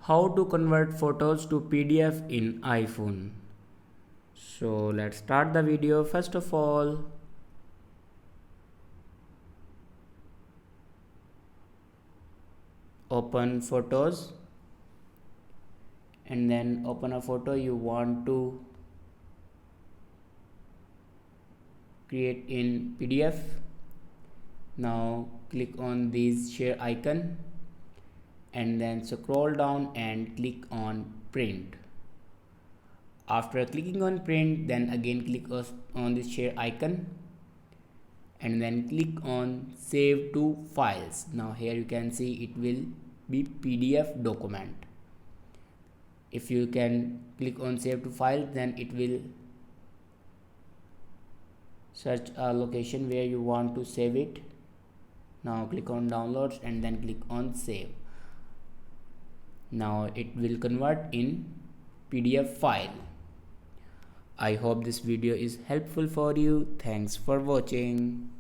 How to convert photos to PDF in iPhone. So let's start the video. First of all, open photos and then open a photo you want to create in PDF. Now click on this share icon and then scroll down and click on print. After clicking on print, then again click on this share icon and then click on save to files. Now here you can see it will be PDF document. If you can click on save to file, then it will search a location where you want to save it. Now click on downloads and then click on save. Now it will convert in PDF file. I hope this video is helpful for you. Thanks for watching.